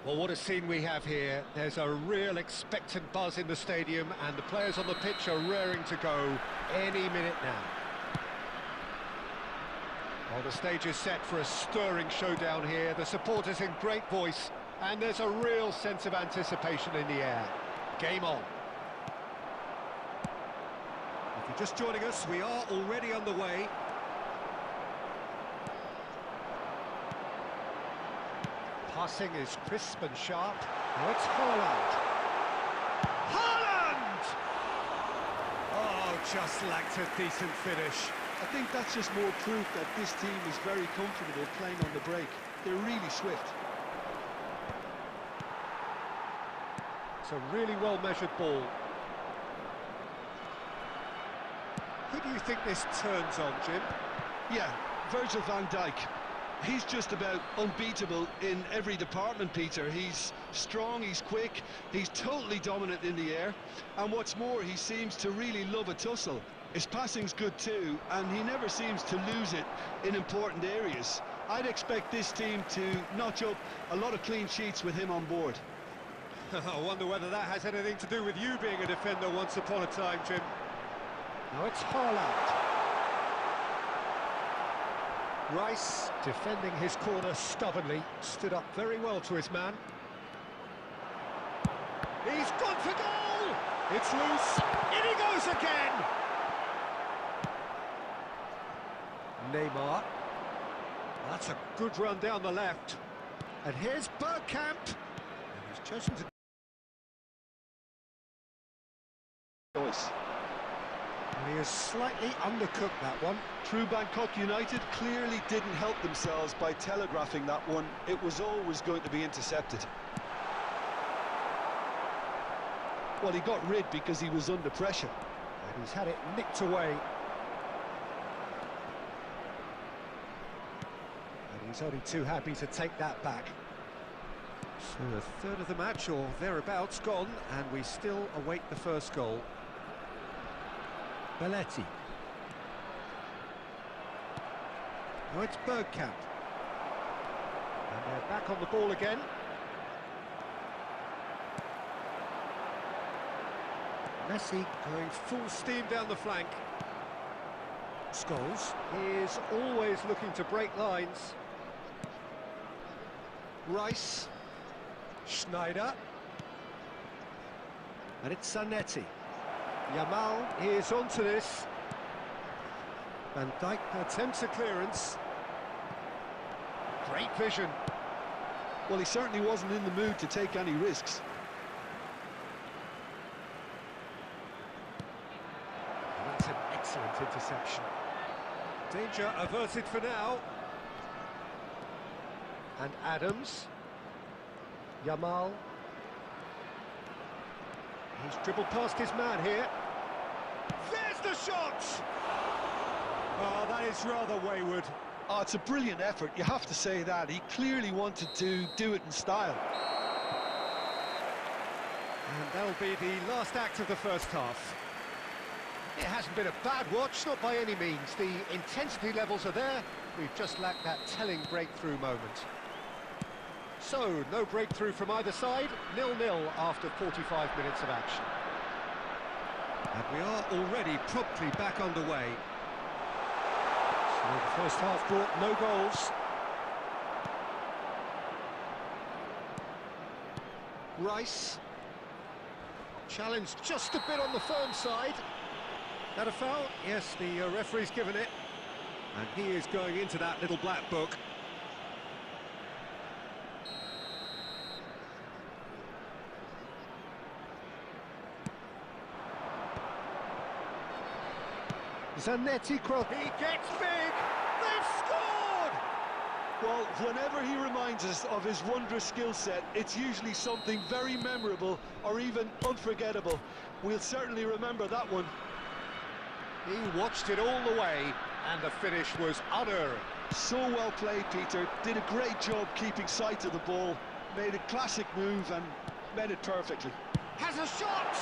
Well, what a scene we have here. There's a real expectant buzz in the stadium, and the players on the pitch are raring to go any minute now. Well, the stage is set for a stirring showdown here. The supporters in great voice, and there's a real sense of anticipation in the air. Game on. If you're just joining us, we are already underway. Passing is crisp and sharp. Now it's Haaland. Haaland! Oh, just lacked a decent finish. I think that's just more proof that this team is very comfortable playing on the break. They're really swift. It's a really well-measured ball. Who do you think this turns on, Jim? Yeah, Virgil van Dijk. He's just about unbeatable in every department, Peter. He's strong, he's quick, he's totally dominant in the air. And what's more, he seems to really love a tussle. His passing's good too, and he never seems to lose it in important areas. I'd expect this team to notch up a lot of clean sheets with him on board. I wonder whether that has anything to do with you being a defender once upon a time, Jim. Now it's Haaland. Rice, defending his corner stubbornly, stood up very well to his man. He's gone for goal! It's loose, in he goes again! Neymar. That's a good run down the left. And here's Bergkamp. And he's chosen to... Choice. And he has slightly undercooked that one. True Bangkok United clearly didn't help themselves by telegraphing that one. It was always going to be intercepted. Well, he got rid because he was under pressure. And he's had it nicked away. And he's only too happy to take that back. So a third of the match, or thereabouts, gone, and we still await the first goal. Belletti. Now it's Bergkamp. And they're back on the ball again. Messi going full steam down the flank. Scholes is always looking to break lines. Rice. Schneider. And it's Zanetti. Yamal is onto this. Van Dijk attempts a clearance. Great vision. Well, he certainly wasn't in the mood to take any risks. And that's an excellent interception. Danger averted for now. And Adams. Yamal. He's dribbled past his man here. There's the shot! Oh, that is rather wayward. Oh, it's a brilliant effort, you have to say that. He clearly wanted to do it in style. And that'll be the last act of the first half. It hasn't been a bad watch, not by any means. The intensity levels are there. We've just lacked that telling breakthrough moment. So, no breakthrough from either side, 0-0 after 45 minutes of action. And we are already promptly back underway. So the first half brought no goals. Rice. Challenged just a bit on the firm side. That a foul? Yes, the referee's given it. And he is going into that little black book. Zanetti cross. He gets big. They've scored. Well, whenever he reminds us of his wondrous skill set, it's usually something very memorable or even unforgettable. We'll certainly remember that one. He watched it all the way, and the finish was unerring. So well played, Peter. Did a great job keeping sight of the ball. Made a classic move and met it perfectly. Has a shot.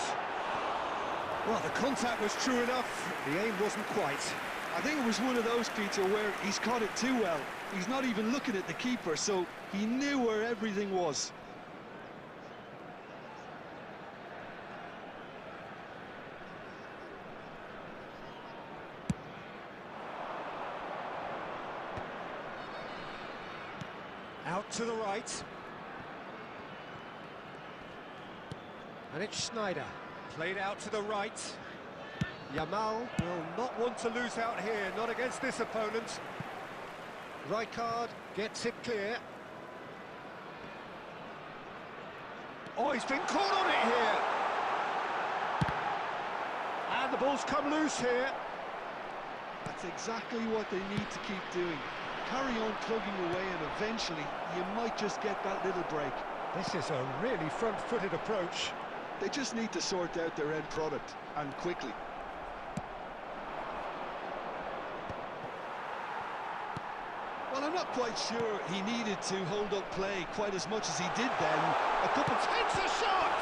Well, the contact was true enough, the aim wasn't quite. I think it was one of those, Peter, where he's caught it too well. He's not even looking at the keeper, so he knew where everything was. Out to the right. And it's Schneider. Played out to the right. Yamal will not want to lose out here, not against this opponent. Rijkaard gets it clear. Oh, he's been caught on it here. And the ball's come loose here. That's exactly what they need to keep doing. Carry on plugging away and eventually you might just get that little break. This is a really front-footed approach. They just need to sort out their end product, and quickly. Well, I'm not quite sure he needed to hold up play quite as much as he did then. A couple takes a shot!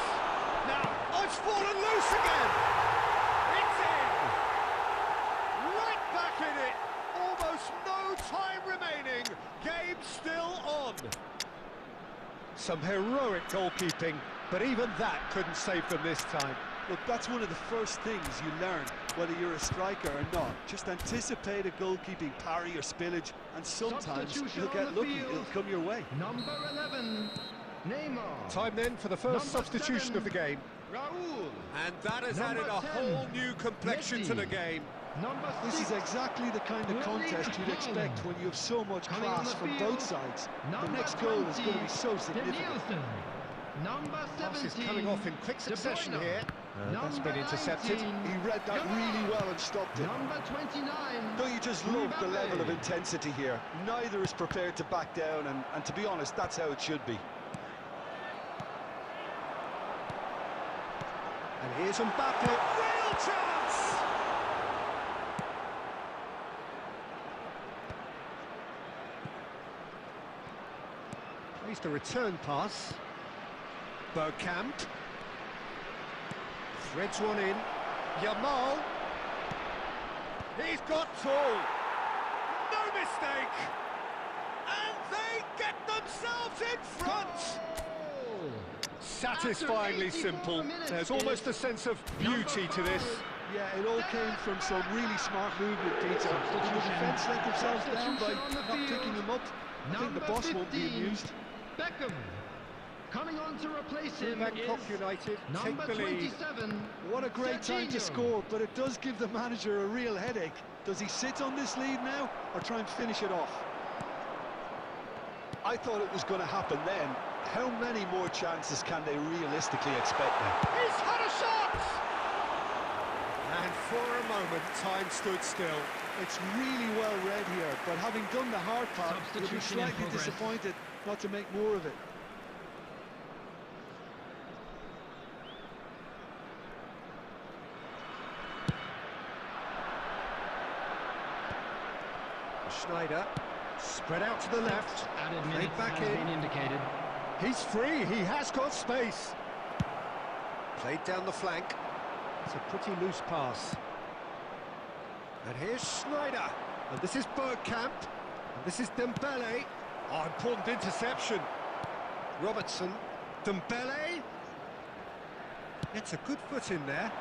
Now, oh, it's fallen loose again! It's in! Right back in it! Almost no time remaining. Game still on. Some heroic goalkeeping, but even that couldn't save them this time. Look, that's one of the first things you learn, whether you're a striker or not. Just anticipate a goalkeeping parry or spillage, and sometimes you'll get lucky, it'll come your way. Number 11, Neymar. Time then for the first substitution of the game. Raúl. And that has Number added a 10, whole new complexion to the Messi. game. Number 6, This is exactly the kind of contest you'd expect when you have so much Coming on class the from field, both sides. The number next goal is going to be so 20, significant. Nielsen. Number 17, Pass is coming off in quick succession De Bruyne. here. That's been Number intercepted. 19, He read that really well and stopped it. Number 29, Don't you just love the Mbappe. level of intensity here? Neither is prepared to back down, and to be honest, that's how it should be. And here's Mbappe. Real chance! Plays the return pass. Bergkamp. Threads one in. Yamal. He's got tall. No mistake. And they get themselves in front. goal. Satisfyingly After 84 simple. minutes, There's almost a sense of beauty to this. Yeah, it all came from some really smart movement, Peter. Did the defence let themselves down by not picking him up? I think the boss won't be amused. Beckham. Coming on to replace him Bangkok is United number take the lead. 27. What a great time to Serginho. score, but it does give the manager a real headache. Does he sit on this lead now, or try and finish it off? I thought it was going to happen then. How many more chances can they realistically expect now? He's had a shot! And for a moment, time stood still. It's really well read here, but having done the hard part, you'll be Substitution in slightly progress. disappointed not to make more of it. Schneider, spread out to the left. Added Played minutes back has in. been indicated. He's free, he has got space. Played down the flank. It's a pretty loose pass. And here's Schneider. And this is Bergkamp. And this is Dembele. Oh, important interception. Robertson. Dembele. Gets a good foot in there.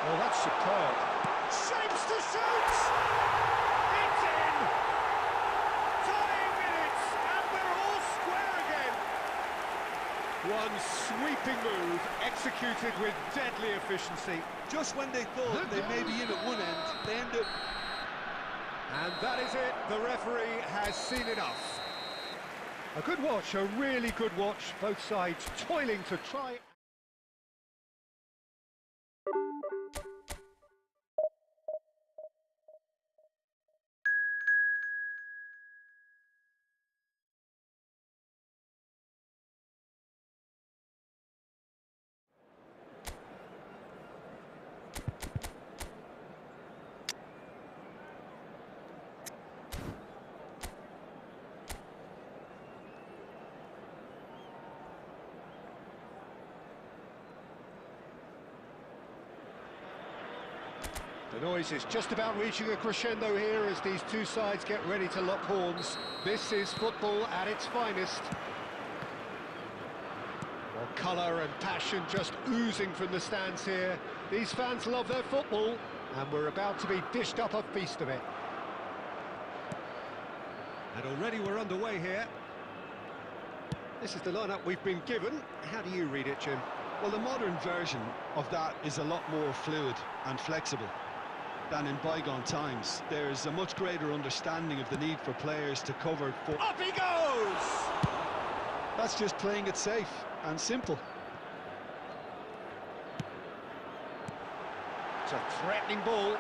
Oh, that's superb. Shapes to shoot! It's in! Tying minutes, and we're all square again. One sweeping move, executed with deadly efficiency. Just when they thought they may be in at one end, they end up... And that is it, the referee has seen enough. A good watch, a really good watch, both sides toiling to try... The noise is just about reaching a crescendo here as these two sides get ready to lock horns. This is football at its finest. Well, colour and passion just oozing from the stands here. These fans love their football, and we're about to be dished up a feast of it. And already we're underway here. This is the lineup we've been given. How do you read it, Jim? Well, the modern version of that is a lot more fluid and flexible than in bygone times. There's a much greater understanding of the need for players to cover for... Up he goes! That's just playing it safe and simple. It's a threatening ball.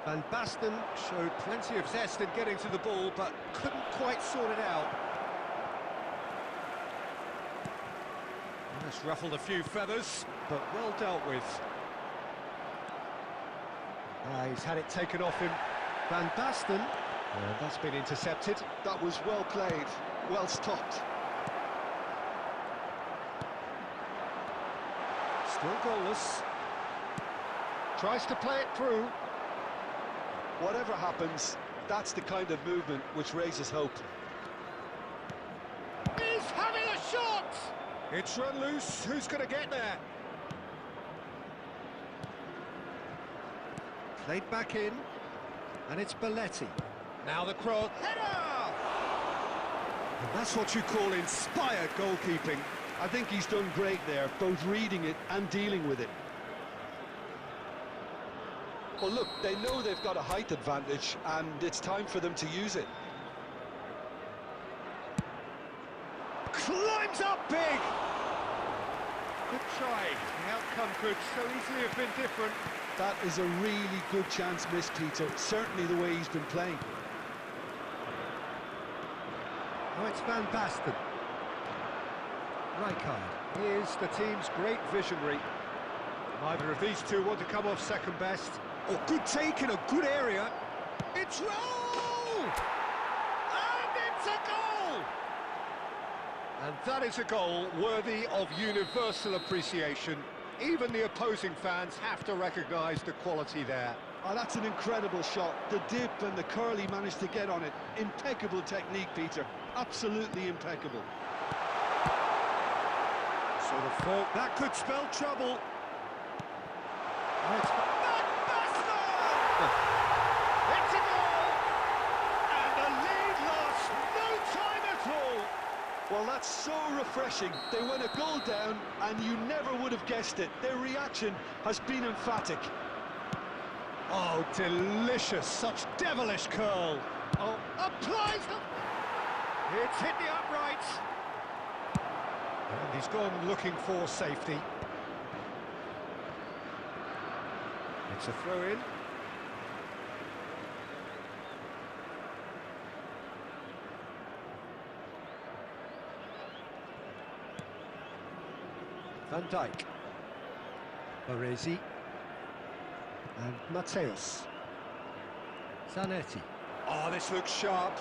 Van Basten showed plenty of zest in getting to the ball, but couldn't quite sort it out. That's ruffled a few feathers, but well dealt with. He's had it taken off him. Van Basten, that's been intercepted. That was well played, well stopped. Still goalless. Tries to play it through. Whatever happens, that's the kind of movement which raises hope. He's having a shot! It's run loose. Who's going to get there? Played back in, and it's Belletti. Now the cross. Header! And that's what you call inspired goalkeeping. I think he's done great there, both reading it and dealing with it. Well, look, they know they've got a height advantage, and it's time for them to use it. Climbs up big! Good try. The outcome could so easily have been different. That is a really good chance missed, Peter. Certainly the way he's been playing. Oh, it's Van Basten. Rijkaard. He is the team's great visionary. Neither of these two want to come off second best. Oh, good take in a good area. It's roll! And it's a goal! And that is a goal worthy of universal appreciation. Even the opposing fans have to recognise the quality there. Oh, that's an incredible shot. The dip and the curl he managed to get on it. Impeccable technique, Peter. Absolutely impeccable. Sort of thought that could spell trouble. It's a goal! And the lead lost no time at all. Well, that's so refreshing. They went a goal down, and you never would have guessed it. Their reaction has been emphatic. Oh, delicious. Such devilish curl. Oh, applies the... It's hit the upright. And he's gone looking for safety. It's a throw-in. Van Dijk. Baresi. And Mateus. Zanetti. Oh, this looks sharp.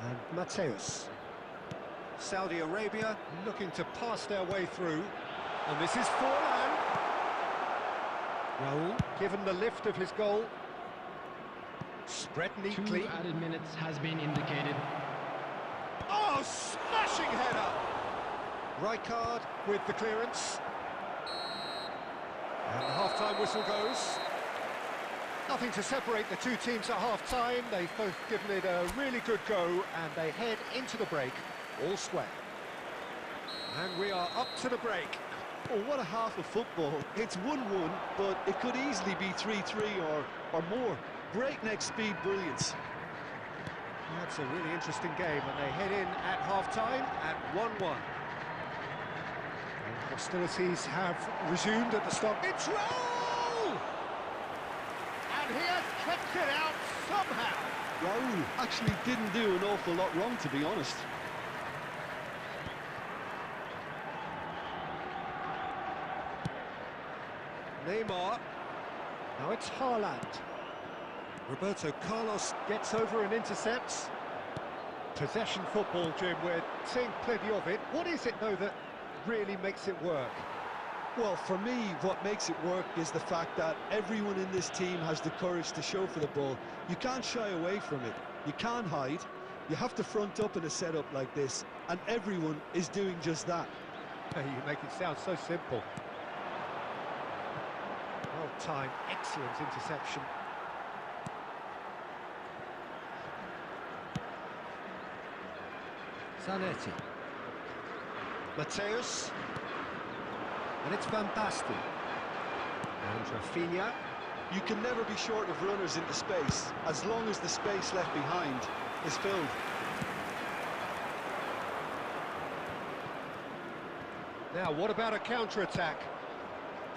And Mateus. Saudi Arabia looking to pass their way through. And this is Forlan. Raul, given the lift of his goal. Spread neatly. 2 added minutes has been indicated. Oh, smashing header! Rijkaard with the clearance. And the half-time whistle goes. Nothing to separate the two teams at half-time. They've both given it a really good go, and they head into the break all square. And we are up to the break. Oh, what a half of football. It's 1-1, but it could easily be 3-3 or more. Breakneck speed brilliance. That's a really interesting game, and they head in at half-time at 1-1. And hostilities have resumed at the stop. It's Raul! And he has kept it out somehow. Raul actually didn't do an awful lot wrong, to be honest. Neymar. Now it's Haaland. Roberto Carlos gets over and intercepts. Possession football, Jim, we're seeing plenty of it. What is it, though, that really makes it work? Well, for me, what makes it work is the fact that everyone in this team has the courage to show for the ball. You can't shy away from it. You can't hide. You have to front up in a setup like this, and everyone is doing just that. You make it sound so simple. Well, time. Excellent interception. Zanetti. Mateus. And it's Van Basten. And Rafinha. You can never be short of runners into space, as long as the space left behind is filled. Now, what about a counter-attack?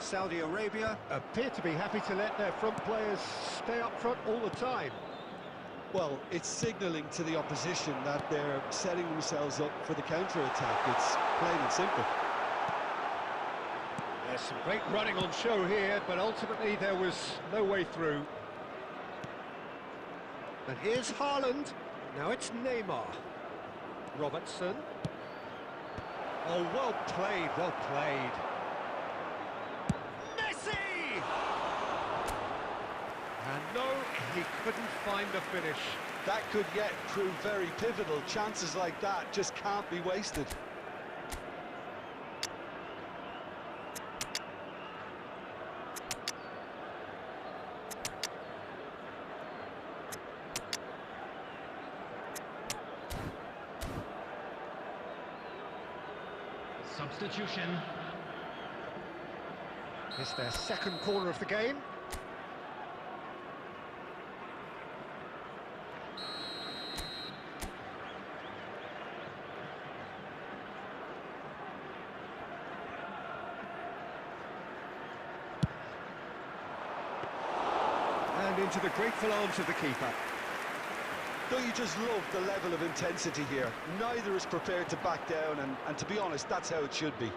Saudi Arabia appear to be happy to let their front players stay up front all the time. Well, it's signalling to the opposition that they're setting themselves up for the counter-attack. It's plain and simple. There's some great running on show here, but ultimately there was no way through. And here's Haaland. Now it's Neymar. Robertson. Oh, well played, well played. Messi! And no, he couldn't find the finish. That could yet prove very pivotal. Chances like that just can't be wasted. Substitution. It's their second corner of the game. And into the grateful arms of the keeper. Don't you just love the level of intensity here? Neither is prepared to back down, and to be honest, that's how it should be.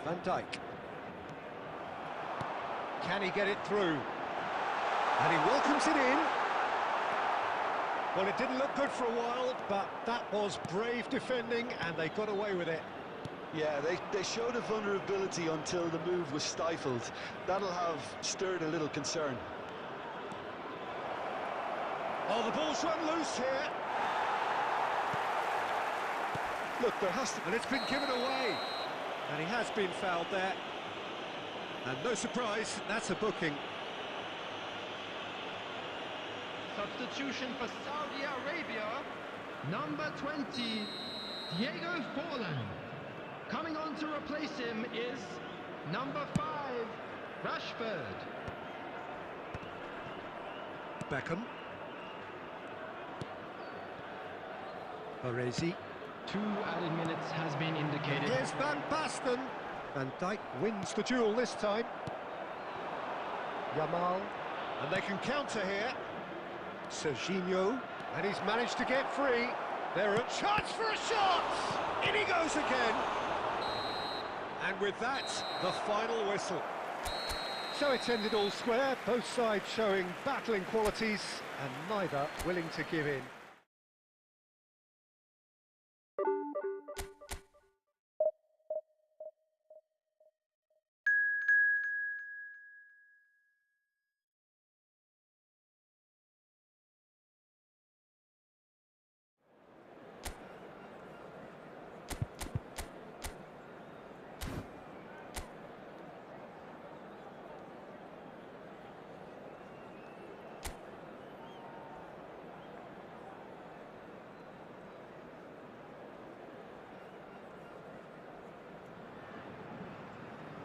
Van Dijk. Can he get it through? And he welcomes it in. Well, it didn't look good for a while, but that was brave defending, and they got away with it. Yeah, they showed a vulnerability until the move was stifled. That'll have stirred a little concern. Oh, the ball's run loose here. Look, there has to... And it's been given away. And he has been fouled there. And no surprise, that's a booking. Substitution for Saudi Arabia. Number 20, Diego Forlan. Coming on to replace him is number 5, Rashford. Beckham. Baresi. 2 added minutes has been indicated. Here's Van Basten. Van Dijk wins the duel this time. Yamal. And they can counter here. Serginho. And he's managed to get free. They're a chance for a shot! In he goes again. And with that, the final whistle. So it's ended all square, both sides showing battling qualities and neither willing to give in.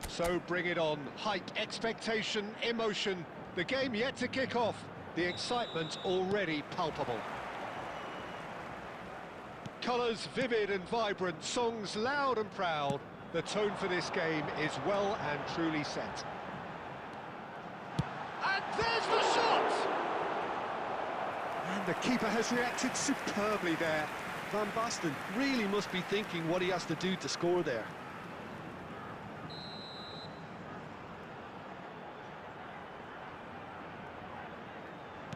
So bring it on. Hype, expectation, emotion. The game yet to kick off. The excitement already palpable. Colours vivid and vibrant, songs loud and proud. The tone for this game is well and truly set. And there's the shot! And the keeper has reacted superbly there. Van Basten really must be thinking what he has to do to score there.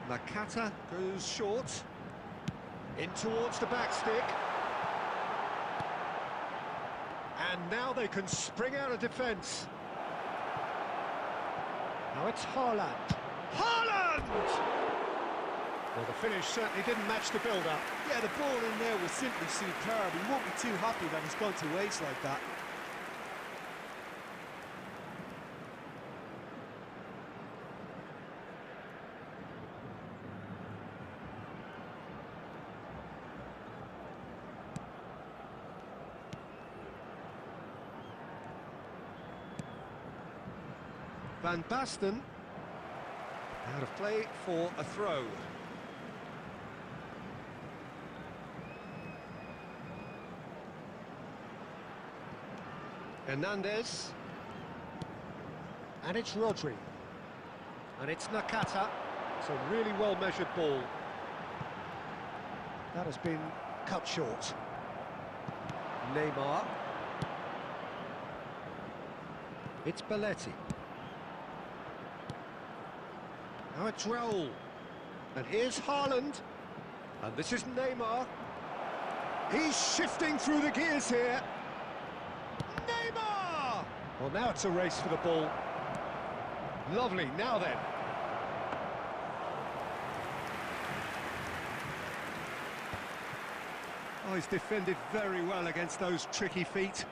Nakata goes short. In towards the back stick. And now they can spring out of defence. Now it's Haaland. Haaland! Well, the finish certainly didn't match the build-up. Yeah, the ball in there was simply superb. He won't be too happy that it's gone to waste like that. Van Basten. Out of play for a throw. Hernandez. And it's Rodri. And it's Nakata. It's a really well-measured ball. That has been cut short. Neymar. It's Belletti. Now it's Raul. And here's Haaland. And this is Neymar. He's shifting through the gears here. Neymar! Well, now it's a race for the ball. Lovely, now then. Oh, he's defended very well against those tricky feet.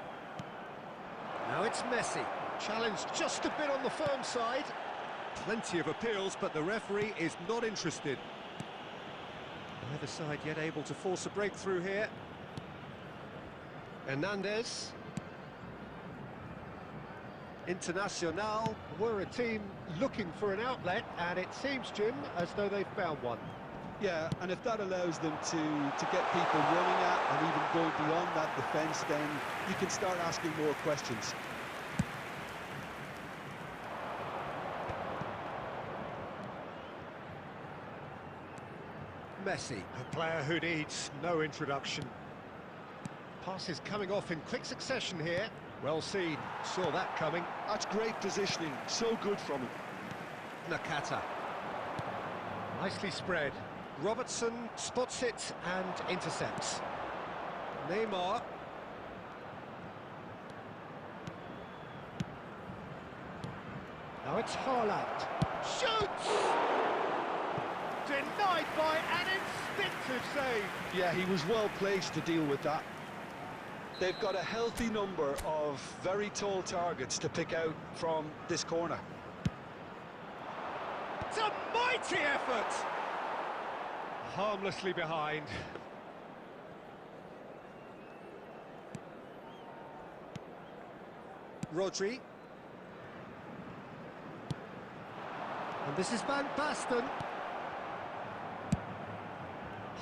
Now it's Messi. Challenged just a bit on the firm side. Plenty of appeals, but the referee is not interested. Neither side yet able to force a breakthrough here. Hernandez. Internacional were a team looking for an outlet, and it seems, Jim, as though they've found one. Yeah, and if that allows them to get people running at and even going beyond that defence, then you can start asking more questions. Messi, a player who needs no introduction. Passes coming off in quick succession here. Well seen, saw that coming. That's great positioning, so good from him. Nakata. Nicely spread. Robertson spots it and intercepts. Neymar. Now it's Haaland. Shoots! Denied by an instinctive save. Yeah, he was well placed to deal with that. They've got a healthy number of very tall targets to pick out from this corner. It's a mighty effort! Harmlessly behind. Rodri. And this is Van Basten.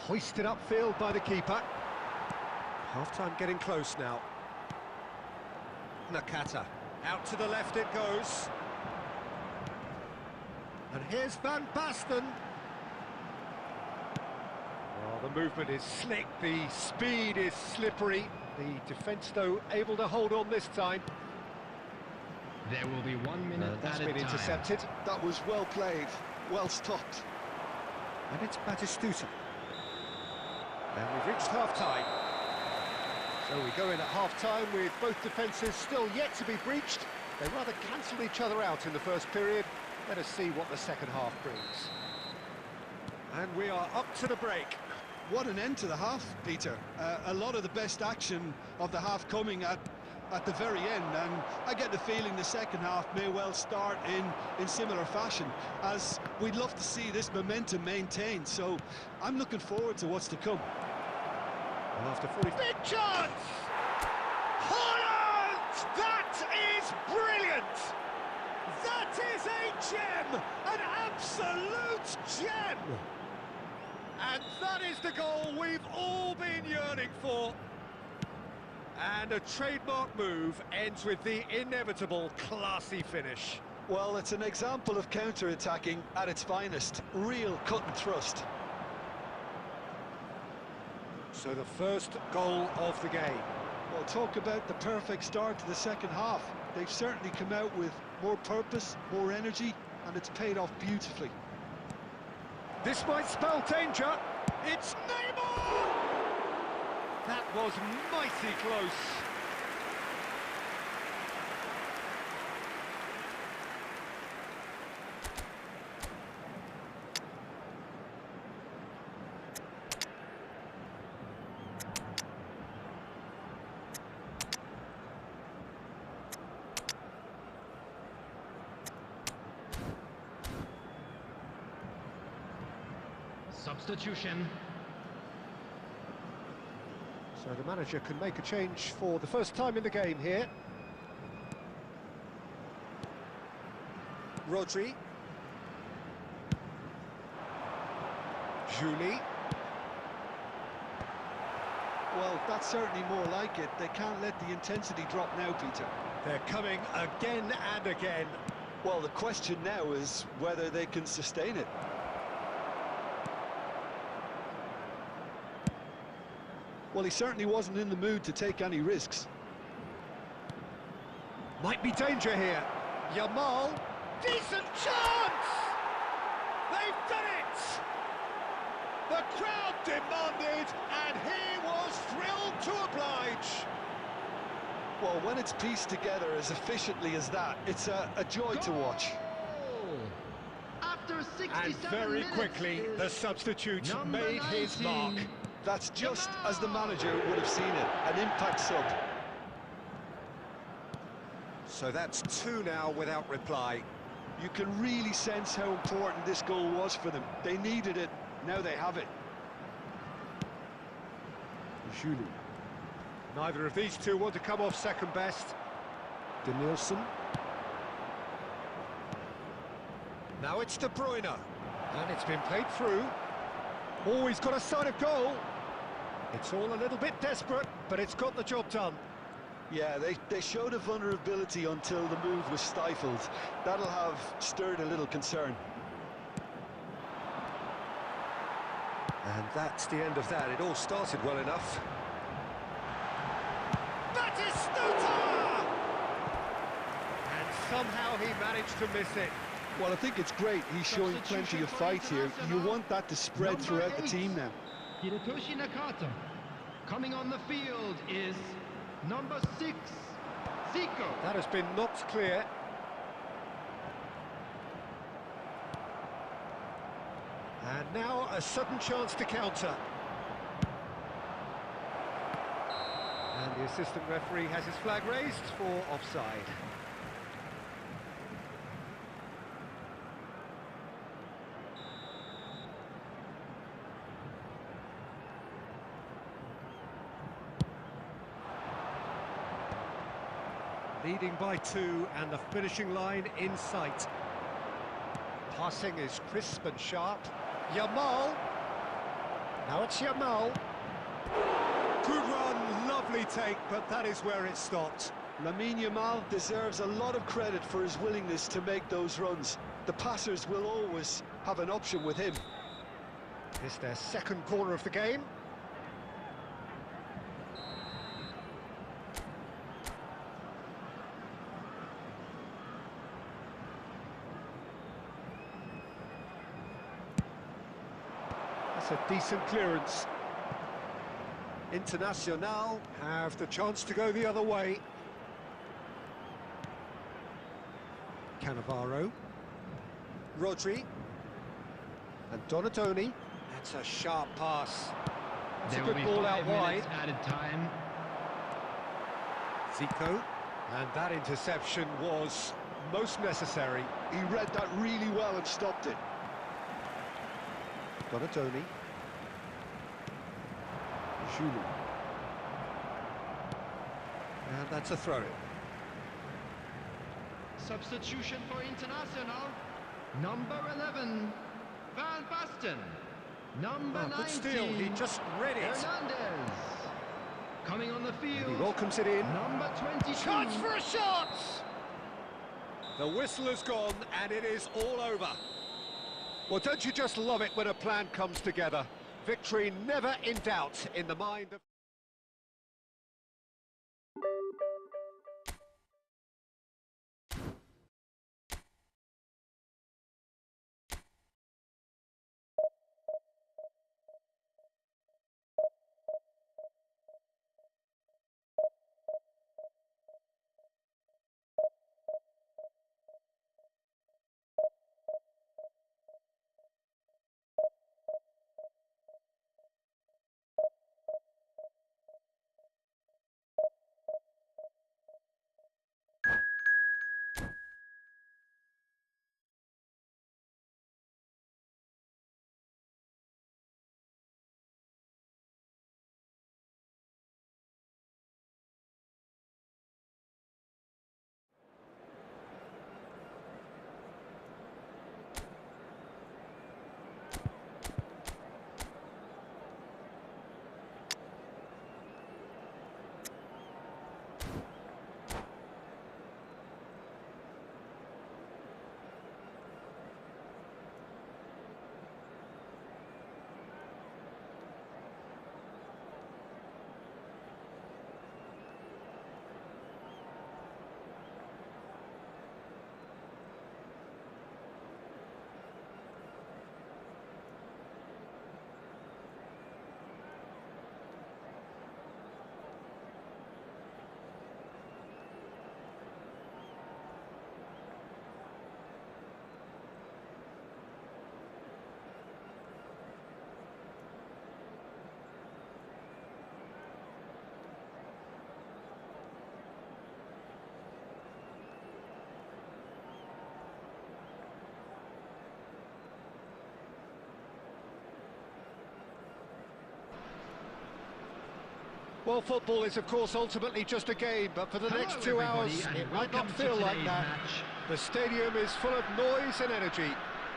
Hoisted upfield by the keeper. Half-time getting close now. Nakata. Out to the left it goes. And here's Van Basten. Well, the movement is slick, the speed is slippery. The defence, though, able to hold on this time. There will be 1 minute That's added been time. intercepted. That was well played, well stopped. And it's Batistuta. And we've reached half-time. So we go in at half-time with both defences still yet to be breached. They rather cancelled each other out in the first period. Let us see what the second half brings. And we are up to the break. What an end to the half, Peter. A lot of the best action of the half coming at the very end, and I get the feeling the second half may well start in similar fashion, as we'd love to see this momentum maintained. So I'm looking forward to what's to come. Well, after 40... Big chance! Haaland! That is brilliant! That is a gem! An absolute gem! And that is the goal we've all been yearning for. And a trademark move ends with the inevitable classy finish. Well, it's an example of counter-attacking at its finest. Real cut and thrust. So the first goal of the game. Well, talk about the perfect start to the second half. They've certainly come out with more purpose, more energy, and it's paid off beautifully. This might spell danger. It's Neymar! That was mighty close. Substitution. So the manager can make a change for the first time in the game here. Rodri. Julie. Well, that's certainly more like it. They can't let the intensity drop now, Peter. They're coming again and again. Well, the question now is whether they can sustain it. Well, he certainly wasn't in the mood to take any risks. Might be danger here. Yamal. Decent chance! They've done it! The crowd demanded, and he was thrilled to oblige. Well, when it's pieced together as efficiently as that, it's a joy to watch. Goal! After 67 And very minutes quickly, is the substitute number made his mark. 19. That's just as the manager would have seen it, an impact sub. So that's two now without reply. You can really sense how important this goal was for them. They needed it, now they have it. Julie. Neither of these two want to come off second best. Denilson. Now it's De Bruyne. And it's been played through. Oh, he's got a sight of goal. It's all a little bit desperate, but it's got the job done. Yeah, they showed a vulnerability until the move was stifled. That'll have stirred a little concern. And that's the end of that. It all started well enough. Batistuta! And somehow he managed to miss it. Well, I think it's great. He's showing plenty of fight here. You want that to spread throughout the team now. Hiratoshi Nakata. Coming on the field is number 6, Zico. That has been knocked clear. And now a sudden chance to counter. And the assistant referee has his flag raised for offside. Leading by 2 and the finishing line in sight. Passing is crisp and sharp. Yamal. Now it's Yamal. Good run, lovely take, but that is where it stopped. Lamine Yamal deserves a lot of credit for his willingness to make those runs. The passers will always have an option with him. It's their second corner of the game. That's a decent clearance. Internacional have the chance to go the other way. Cannavaro. Rodri. And Donatoni. That's a sharp pass. That's There a will good be ball 5 out wide. minutes added time. Zico. And that interception was most necessary. He read that really well and stopped it. Donatoni. Julie. And that's a throw-in. Substitution for Internacional. Number 11, Van Basten. Number Oh, 19, but still, he just read it. Hernandez. Coming on the field, He welcomes it in. number 22. Chance for a shot! The whistle has gone, and it is all over. Well, don't you just love it when a plan comes together? Victory never in doubt in the mind of... Well, football is, of course, ultimately just a game, but for the Hello, next 2 hours, everybody, and it might not welcome to feel like today's that. match. The stadium is full of noise and energy.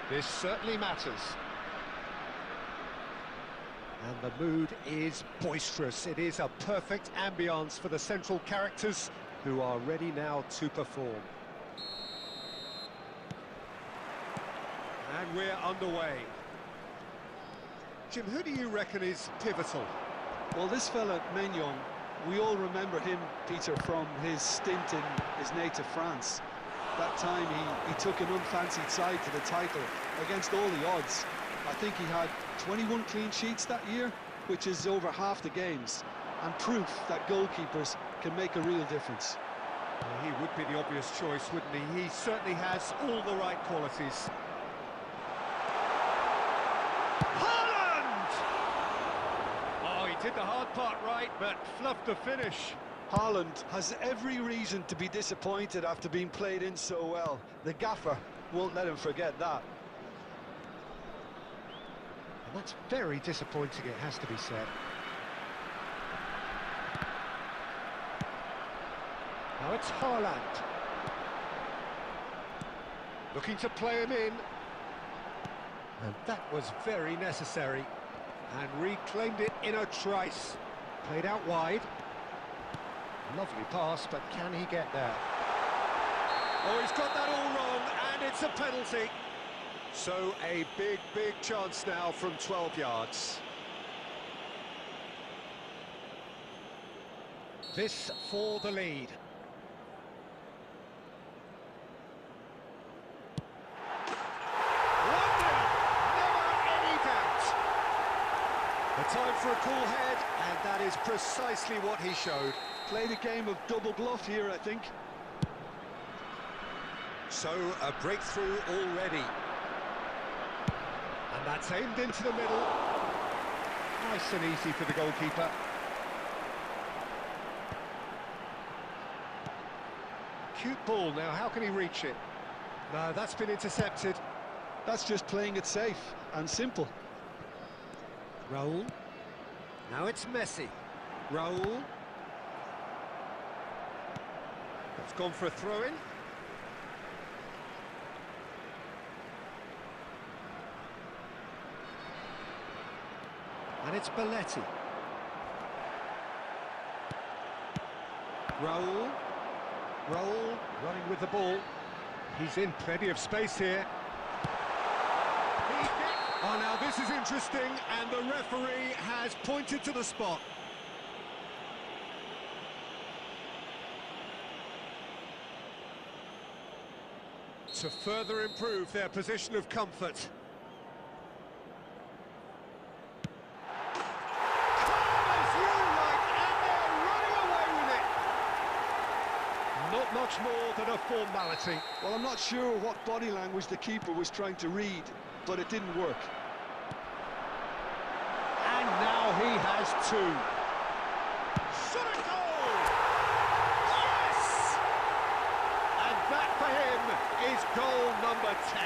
This certainly matters. And the mood is boisterous. It is a perfect ambience for the central characters who are ready now to perform. And we're underway. Jim, who do you reckon is pivotal? Well, this fella, Maignan, we all remember him, Peter, from his stint in his native France. That time he took an unfancied side to the title against all the odds. I think he had 21 clean sheets that year, which is over half the games, and proof that goalkeepers can make a real difference. Well, he would be the obvious choice, wouldn't he? He certainly has all the right qualities. Oh, he did the hard part right, but fluffed the finish. Haaland has every reason to be disappointed after being played in so well. The gaffer won't let him forget that. And that's very disappointing, it has to be said. Now it's Haaland. Looking to play him in. And that was very necessary. And reclaimed it in a trice. Played out wide. Lovely pass, but can he get there? Oh, he's got that all wrong, and it's a penalty. So a big, big chance now from 12 yards. This for the lead. Time for a cool head, and that is precisely what he showed. Played a game of double bluff here, I think. So, a breakthrough already. And that's aimed into the middle. Nice and easy for the goalkeeper. Cute ball now, how can he reach it? No, that's been intercepted. That's just playing it safe and simple. Raul. Now it's Messi. Raul. It's gone for a throw-in. And it's Belletti. Raul. Raul running with the ball. He's in plenty of space here. Oh, now this is interesting, and the referee has pointed to the spot. To further improve their position of comfort. Not much more than a formality. Well, I'm not sure what body language the keeper was trying to read, but it didn't work. And now he has two. Shot a goal! Yes! And that for him is goal number 10.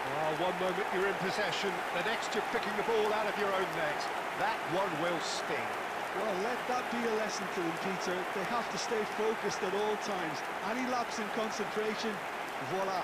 Well, one moment you're in possession, the next you're picking the ball out of your own net. That one will sting. Well, let that be a lesson to them, Peter. They have to stay focused at all times. Any lapse in concentration, voila.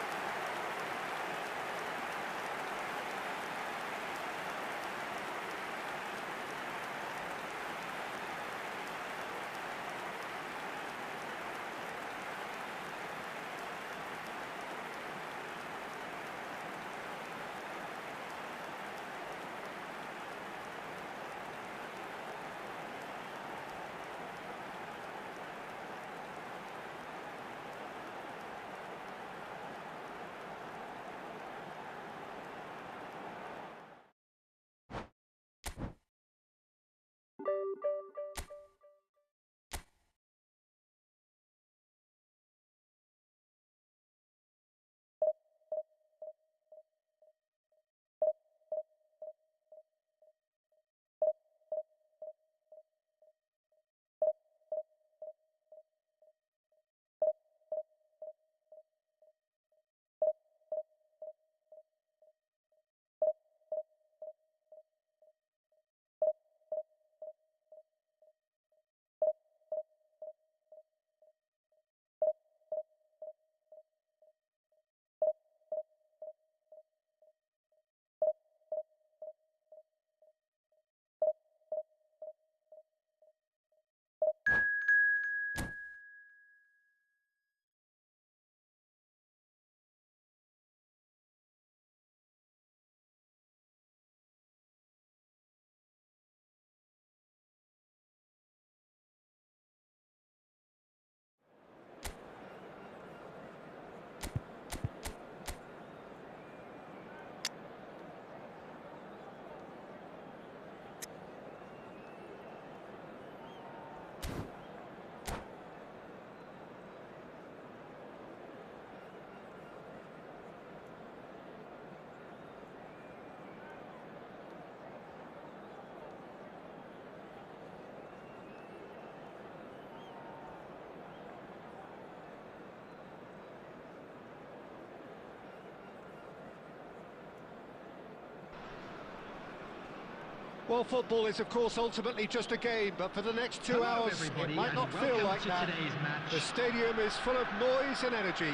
Well, football is, of course, ultimately just a game, but for the next 2 Hello, hours, everybody, it might and not feel welcome like to that. today's match. The stadium is full of noise and energy.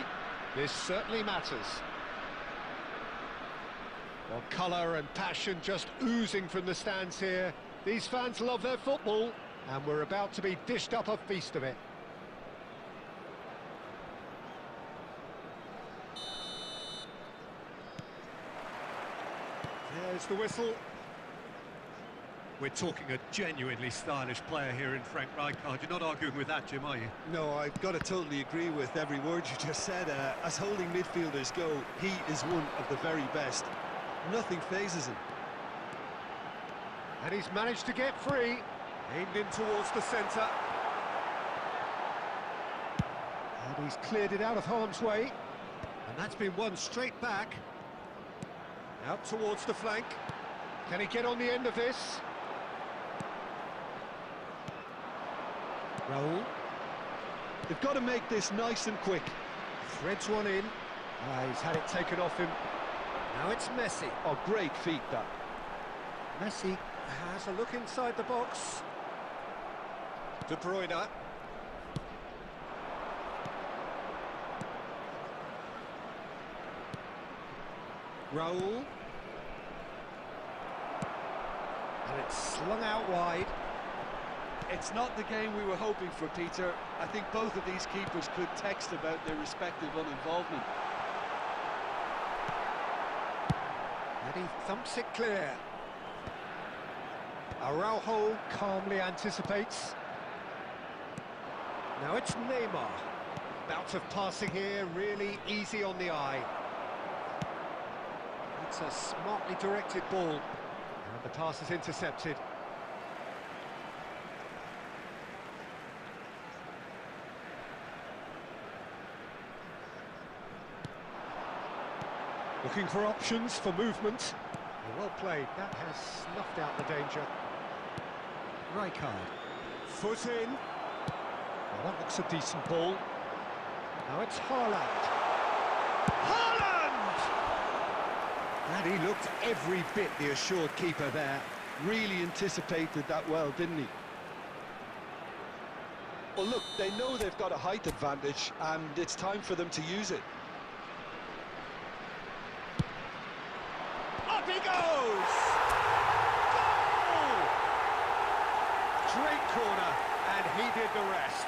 This certainly matters. Well, colour and passion just oozing from the stands here. These fans love their football, and we're about to be dished up a feast of it. There's the whistle. We're talking a genuinely stylish player here in Frank Rijkaard. You're not arguing with that, Jim, are you? No, I've got to totally agree with every word you just said. As holding midfielders go, he is one of the very best. Nothing phases him. And he's managed to get free. Aimed in towards the centre. And he's cleared it out of harm's way. And that's been won straight back. Out towards the flank. Can he get on the end of this? Raul. They've got to make this nice and quick. Threads one in. He's had it taken off him. Now it's Messi. Oh, great feat, that. Messi has a look inside the box. De Bruyne. Raul. And it's slung out wide. It's not the game we were hoping for, Peter. I think both of these keepers could text about their respective uninvolvement. And he thumps it clear. Araujo calmly anticipates. Now it's Neymar. Bout of passing here, really easy on the eye. It's a smartly directed ball. And the pass is intercepted. Looking for options for movement. Well played, that has snuffed out the danger. Rijkaard. Foot in. Well, that looks a decent ball. Now it's Haaland. Haaland! And he looked every bit the assured keeper there. Really anticipated that well, didn't he? Well, look, they know they've got a height advantage, and it's time for them to use it. Up he goes! Goal! Great corner, and he did the rest.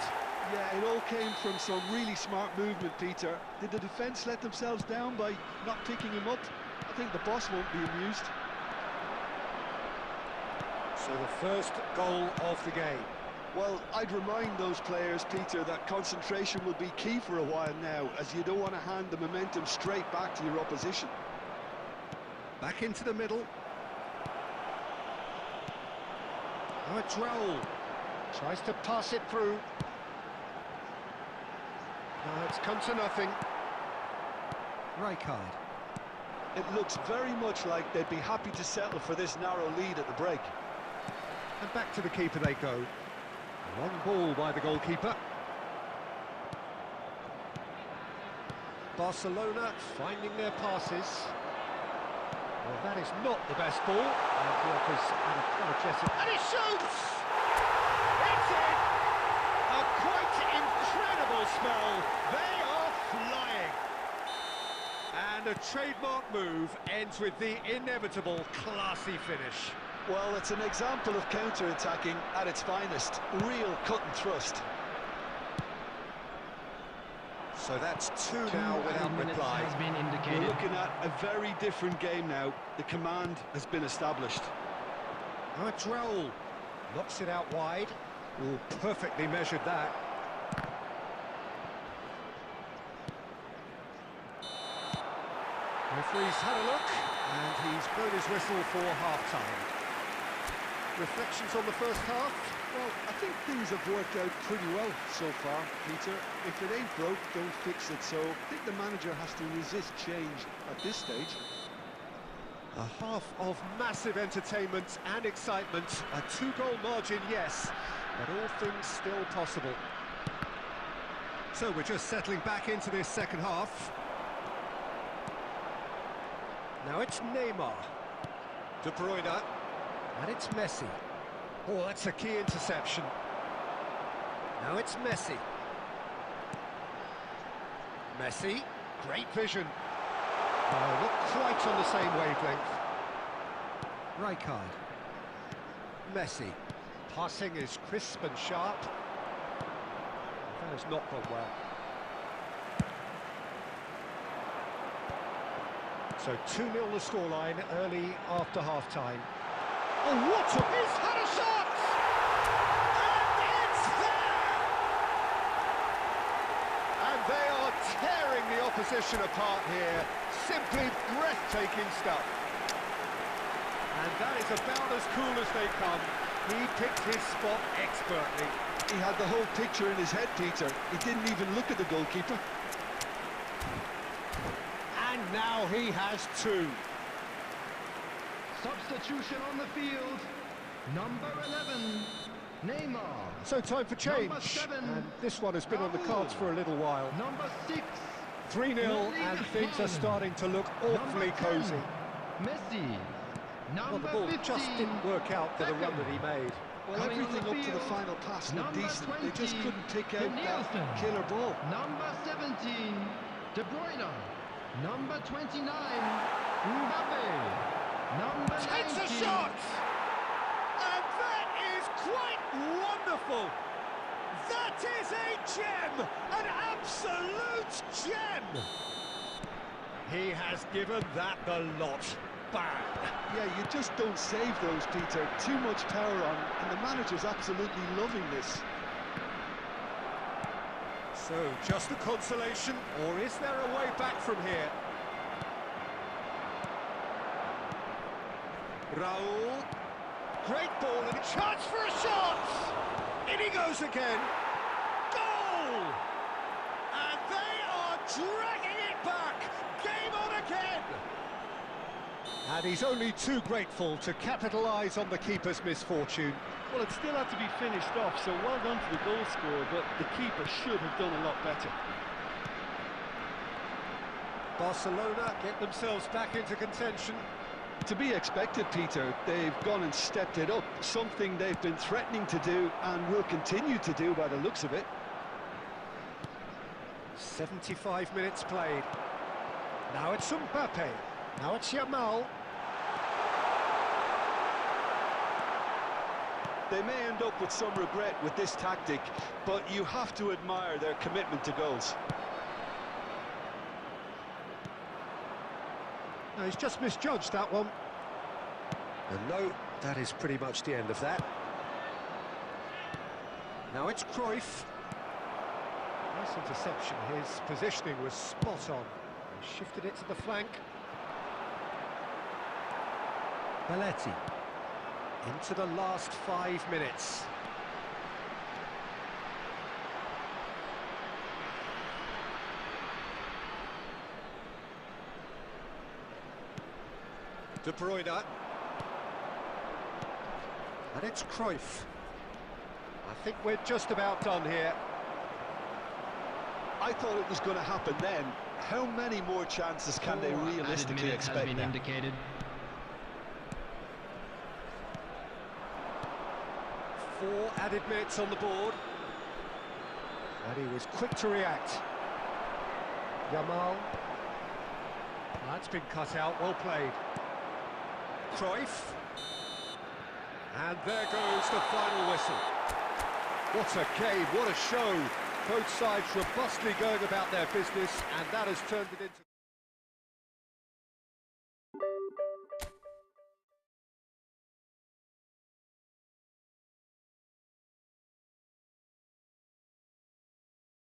Yeah, it all came from some really smart movement, Peter. Did the defence let themselves down by not picking him up? I think the boss won't be amused. So the first goal of the game. Well, I'd remind those players, Peter, that concentration will be key for a while now, as you don't want to hand the momentum straight back to your opposition. Back into the middle. Now it's Raul. Tries to pass it through. Now it's come to nothing. Rijkaard. It looks very much like they'd be happy to settle for this narrow lead at the break. And back to the keeper they go. Long ball by the goalkeeper. Barcelona finding their passes. Well, that is not the best ball. And he offers an apologetic. And he shoots! It's in! A quite incredible spell. They are flying. And a trademark move ends with the inevitable classy finish. Well, it's an example of counter-attacking at its finest. Real cut and thrust. So that's two now without reply. Has been indicated. We're looking at a very different game now. The command has been established. Now it's Raul. Knocks it out wide. Oh, perfectly measured that. Referee's had a look, and he's blown his whistle for half-time. Reflections on the first half? Well, I think things have worked out pretty well so far, Peter. If it ain't broke, don't fix it. So I think the manager has to resist change at this stage. A half of massive entertainment and excitement. A two-goal margin, yes, but all things still possible. So we're just settling back into this second half. Now it's Neymar. De Bruyne. And it's Messi. Oh, that's a key interception. Now it's Messi. Messi, great vision. No, not quite on the same wavelength. Rijkaard. Messi. Passing is crisp and sharp. That has not gone well. So 2-0 the scoreline early after half-time. Oh, what a... He's had a shot! And it's there! And they are tearing the opposition apart here. Simply breathtaking stuff. And that is about as cool as they come. He picked his spot expertly. He had the whole picture in his head, Peter. He didn't even look at the goalkeeper. And now he has two. Substitution on the field. Number 11, Neymar. So time for change. Number 7, and this one has been on the cards for a little while. Number 6, 3-0 and things are starting to look awfully cosy. Messi. Well, Number the ball 15, just didn't work out for the run that he made. Well, Coming on everything the up to the field, final pass looked number decent. They just 20, couldn't pick out Nielsen. that killer ball. Number 17, De Bruyne. Number 29, Mbappe. Number 19. Takes a shot! And that is quite wonderful! That is a gem! An absolute gem! He has given that the lot. Bang! Yeah, you just don't save those, Peter. Too much power on, and the manager's absolutely loving this. So, just a consolation, or is there a way back from here? Raul. Great ball and a chance for a shot! In he goes again. Goal! And they are dragging it back. Game on again! And he's only too grateful to capitalise on the keeper's misfortune. Well, it still had to be finished off, so well done to the goal scorer, but the keeper should have done a lot better. Barcelona get themselves back into contention. To be expected, Peter. They've gone and stepped it up, something they've been threatening to do and will continue to do by the looks of it. 75 minutes played. Now it's Mbappe. Now it's Yamal. They may end up with some regret with this tactic, but you have to admire their commitment to goals. No, he's just misjudged that one. And no, that is pretty much the end of that. Now it's Cruyff. Nice interception. His positioning was spot on. He shifted it to the flank. Belletti. Into the last 5 minutes. De Bruyne. And it's Cruyff. I think we're just about done here. I thought it was going to happen then. How many more chances can they realistically expect now? Indicated. 4 added minutes on the board. And he was quick to react. Yamal. That's been cut out, well played. Cruyff. And there goes the final whistle. What a game, what a show. Both sides robustly going about their business, and that has turned it into...